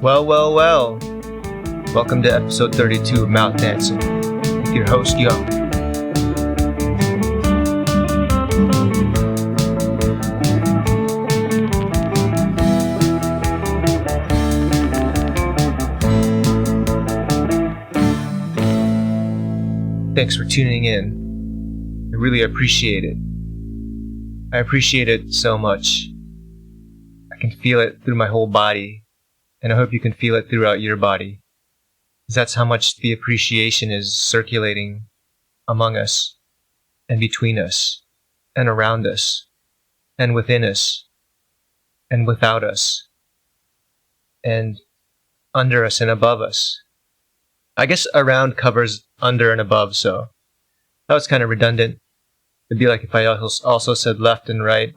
Well, well, well. Welcome to episode 32 of Mouth Dancing with your host, Yo. Thanks for tuning in. I really appreciate it. I appreciate it so much. I can feel it through my whole body, and I hope you can feel it throughout your body. Because that's how much the appreciation is circulating among us, and between us, and around us, and within us, and without us, and under us and above us. I guess around covers under and above, so that was kind of redundant. It'd be like if I also said left and right,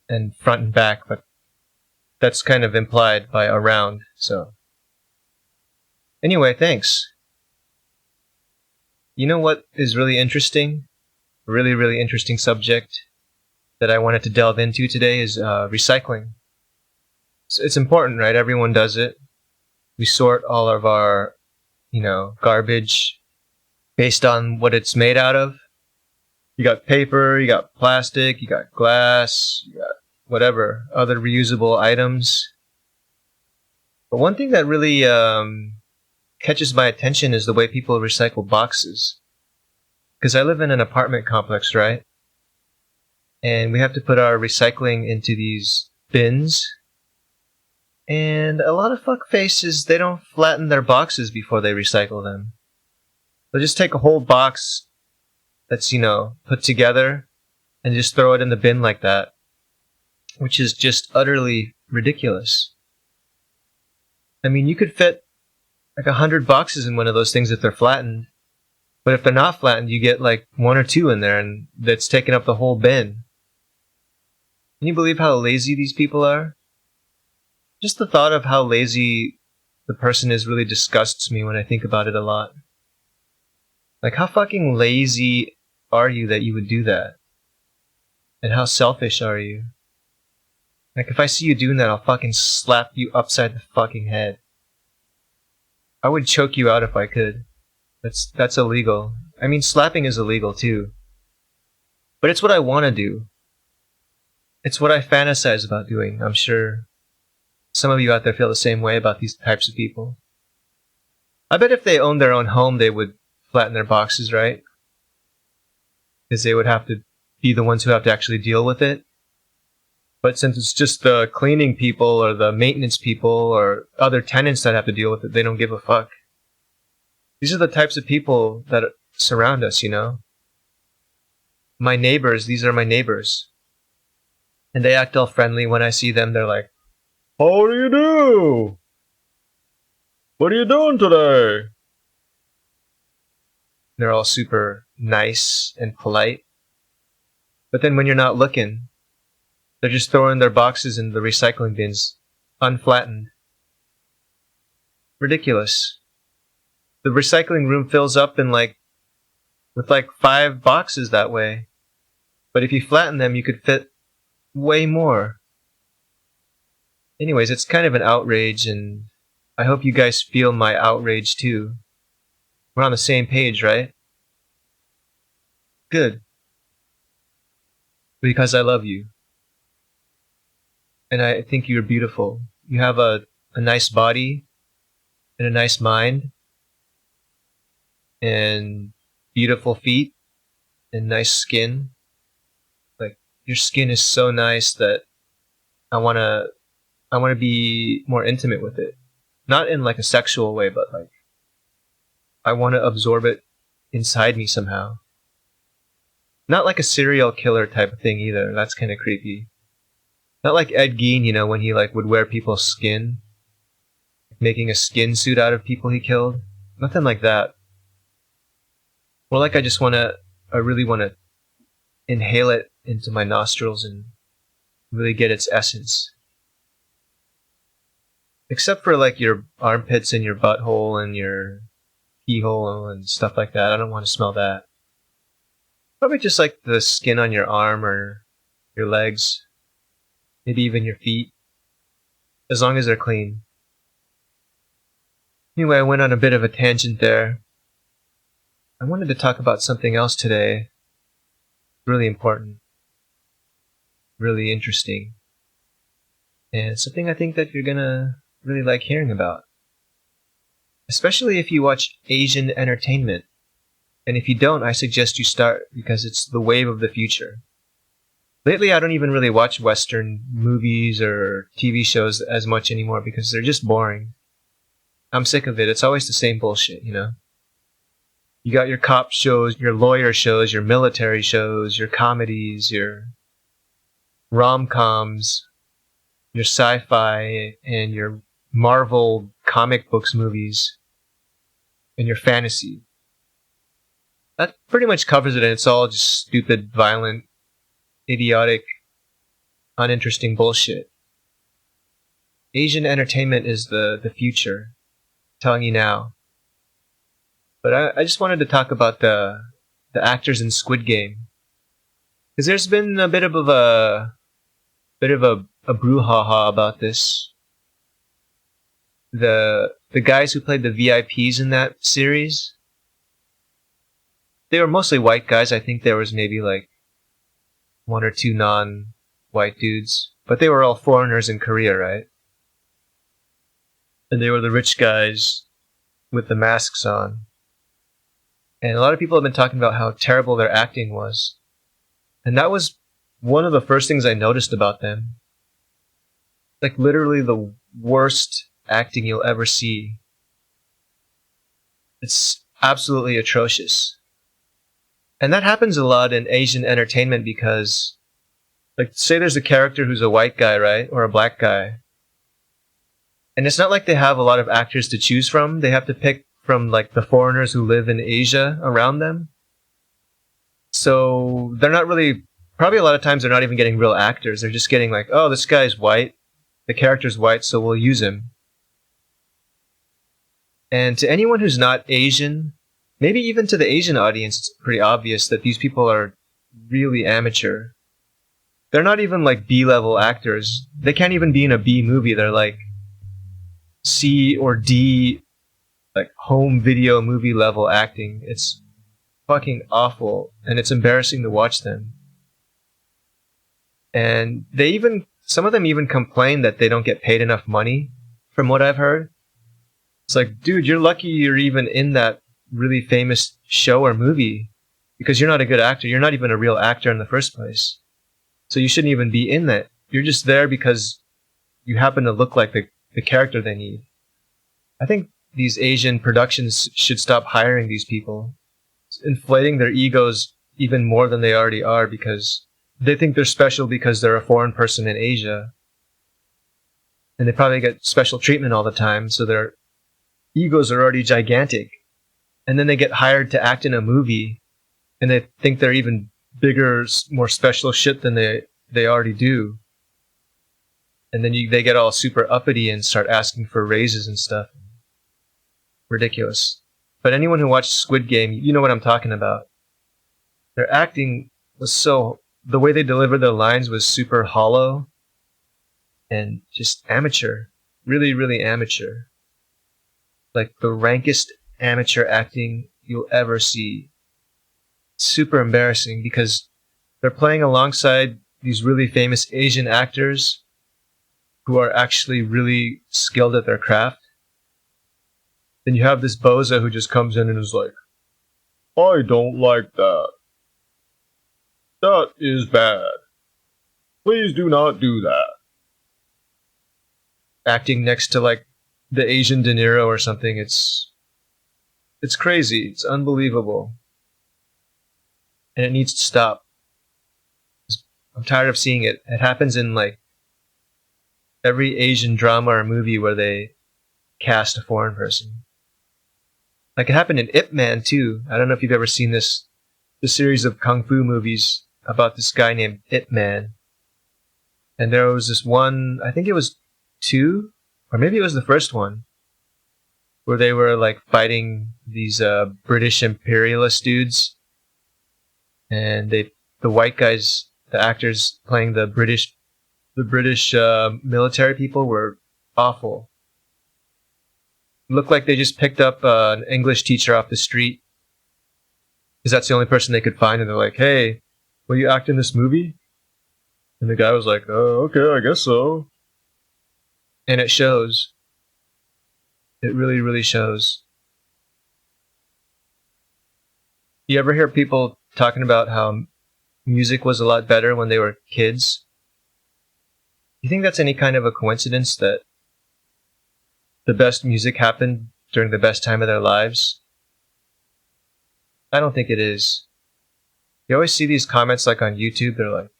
and front and back, but that's kind of implied by around, so. Anyway, thanks. You know what is really interesting? A really, really interesting subject that I wanted to delve into today is recycling. It's important, right? Everyone does it. We sort all of our, garbage based on what it's made out of. You got paper, you got plastic, you got glass, you got whatever, other reusable items. But one thing that really catches my attention is the way people recycle boxes. Because I live in an apartment complex, right? And we have to put our recycling into these bins. And a lot of fuckfaces, they don't flatten their boxes before they recycle them. They'll just take a whole box that's, put together and just throw it in the bin like that, which is just utterly ridiculous. I mean, you could fit like 100 boxes in one of those things if they're flattened. But if they're not flattened, you get like one or two in there and that's taking up the whole bin. Can you believe how lazy these people are? Just the thought of how lazy the person is really disgusts me when I think about it a lot. Like, how fucking lazy are you that you would do that? And how selfish are you? Like, if I see you doing that, I'll fucking slap you upside the fucking head. I would choke you out if I could. That's illegal. I mean, slapping is illegal too. But it's what I want to do. It's what I fantasize about doing. I'm sure some of you out there feel the same way about these types of people. I bet if they owned their own home, they would flatten their boxes, right? Because they would have to be the ones who have to actually deal with it. But since it's just the cleaning people or the maintenance people or other tenants that have to deal with it, they don't give a fuck. These are the types of people that surround us, My neighbors, these are my neighbors. And they act all friendly when I see them. They're like, "How do you do? What are you doing today?" They're all super nice and polite. But then when you're not looking, they're just throwing their boxes in the recycling bins, unflattened. Ridiculous. The recycling room fills up with 5 boxes that way. But if you flatten them, you could fit way more. Anyways, it's kind of an outrage, and I hope you guys feel my outrage too. We're on the same page, right? Good. Because I love you. And I think you're beautiful. You have a nice body and a nice mind and beautiful feet and nice skin. Like, your skin is so nice that I want to be more intimate with it. Not in like a sexual way, but like I want to absorb it inside me somehow. Not like a serial killer type of thing either. That's kind of creepy. Not like Ed Gein, when he would wear people's skin, making a skin suit out of people he killed. Nothing like that. More like I really want to inhale it into my nostrils and really get its essence. Except for your armpits and your butthole and your pee hole and stuff like that. I don't want to smell that. Probably just like the skin on your arm or your legs. Maybe even your feet. As long as they're clean. Anyway, I went on a bit of a tangent there. I wanted to talk about something else today. Really important, really interesting, and something I think that you're gonna really like hearing about. Especially if you watch Asian entertainment. And if you don't, I suggest you start because it's the wave of the future. Lately, I don't even really watch Western movies or TV shows as much anymore because they're just boring. I'm sick of it. It's always the same bullshit, you know? You got your cop shows, your lawyer shows, your military shows, your comedies, your rom-coms, your sci-fi, and your Marvel comic books movies, and your fantasy. That pretty much covers it, and it's all just stupid, violent, idiotic, uninteresting bullshit. Asian entertainment is the future. I'm telling you now. But I just wanted to talk about the actors in Squid Game. Because there's been a bit of a brouhaha about this. The guys who played the VIPs in that series, they were mostly white guys. I think there was maybe like one or two non-white dudes. But they were all foreigners in Korea, right? And they were the rich guys with the masks on. And a lot of people have been talking about how terrible their acting was. And that was one of the first things I noticed about them. Like literally the worst acting you'll ever see. It's absolutely atrocious. And that happens a lot in Asian entertainment because, like, say there's a character who's a white guy, right? Or a black guy. And it's not like they have a lot of actors to choose from. They have to pick from, like, the foreigners who live in Asia around them. So they're not really, probably a lot of times they're not even getting real actors. They're just getting like, oh, this guy's white. The character's white, so we'll use him. And to anyone who's not Asian, maybe even to the Asian audience, it's pretty obvious that these people are really amateur. They're not even like B-level actors. They can't even be in a B movie. They're like C or D, like home video movie level acting. It's fucking awful, and it's embarrassing to watch them. And some of them even complain that they don't get paid enough money, from what I've heard. It's like, dude, you're lucky you're even in that really famous show or movie, because you're not a good actor. You're not even a real actor in the first place. So you shouldn't even be in that. You're just there because you happen to look like the character they need. I think these Asian productions should stop hiring these people. It's inflating their egos even more than they already are because they think they're special because they're a foreign person in Asia. And they probably get special treatment all the time, so their egos are already gigantic. And then they get hired to act in a movie, and they think they're even bigger, more special shit than they already do. And then they get all super uppity and start asking for raises and stuff. Ridiculous. But anyone who watched Squid Game, you know what I'm talking about. Their acting was the way they delivered their lines was super hollow and just amateur. Really, really amateur. Like the rankest amateur acting you'll ever see. Super embarrassing because they're playing alongside these really famous Asian actors who are actually really skilled at their craft. Then you have this bozo who just comes in and is like, I don't like that. That is bad. Please do not do that. Acting next to like the Asian De Niro or something, it's crazy. It's unbelievable. And it needs to stop. I'm tired of seeing it. It happens in like every Asian drama or movie where they cast a foreign person. Like it happened in Ip Man too. I don't know if you've ever seen the series of kung fu movies about this guy named Ip Man. And there was this one, I think it was 2, or maybe it was the first one, where they were like fighting these British imperialist dudes. And the white guys, the actors playing the British military people were awful. Looked like they just picked up an English teacher off the street because that's the only person they could find, and they're like, "Hey, will you act in this movie?" And the guy was like, "Oh, okay, I guess so." And it shows. It really, really shows. You ever hear people talking about how music was a lot better when they were kids? You think that's any kind of a coincidence that the best music happened during the best time of their lives? I don't think it is. You always see these comments like on YouTube, they're like,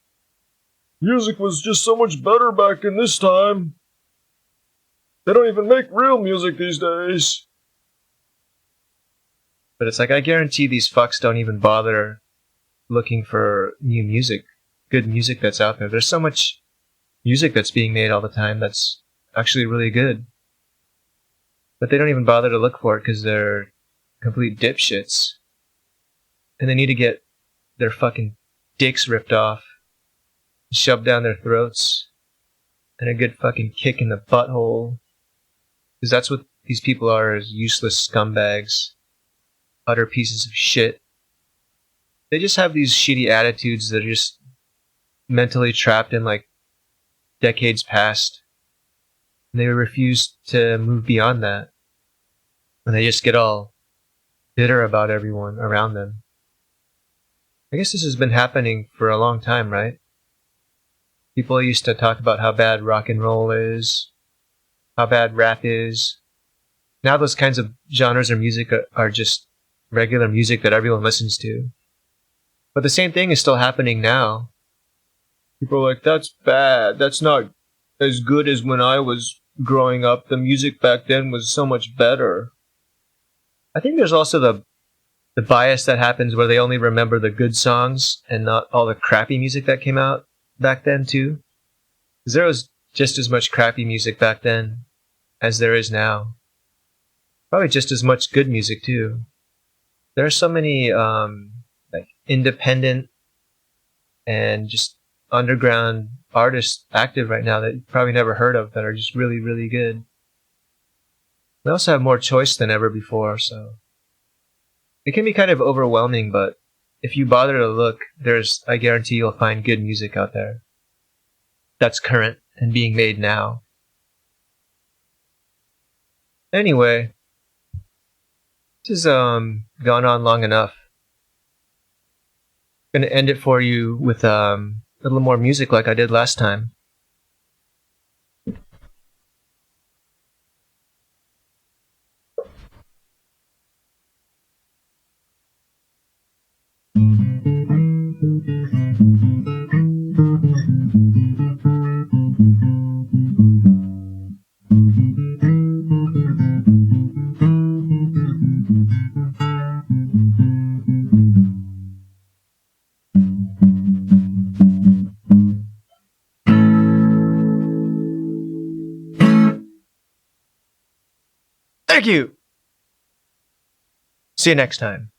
"Music was just so much better back in this time. They don't even make real music these days." But it's like, I guarantee these fucks don't even bother looking for new music, good music that's out there. There's so much music that's being made all the time that's actually really good. But they don't even bother to look for it because they're complete dipshits. And they need to get their fucking dicks ripped off, shoved down their throats, and a good fucking kick in the butthole. Because that's what these people are, is useless scumbags. Utter pieces of shit. They just have these shitty attitudes that are just mentally trapped in like decades past. And they refuse to move beyond that. And they just get all bitter about everyone around them. I guess this has been happening for a long time, right? People used to talk about how bad rock and roll is, how bad rap is. Now those kinds of genres of music are just regular music that everyone listens to. But the same thing is still happening now. People are like, "That's bad. That's not as good as when I was growing up. The music back then was so much better." I think there's also the bias that happens where they only remember the good songs and not all the crappy music that came out back then too. Because there was just as much crappy music back then as there is now. Probably just as much good music too. There are so many like independent and just underground artists active right now that you probably never heard of that are just really, really good. We also have more choice than ever before, so it can be kind of overwhelming, but if you bother to look, I guarantee you'll find good music out there that's current and being made now. Anyway, this has gone on long enough. I'm gonna end it for you with a little more music like I did last time. Thank you! See you next time.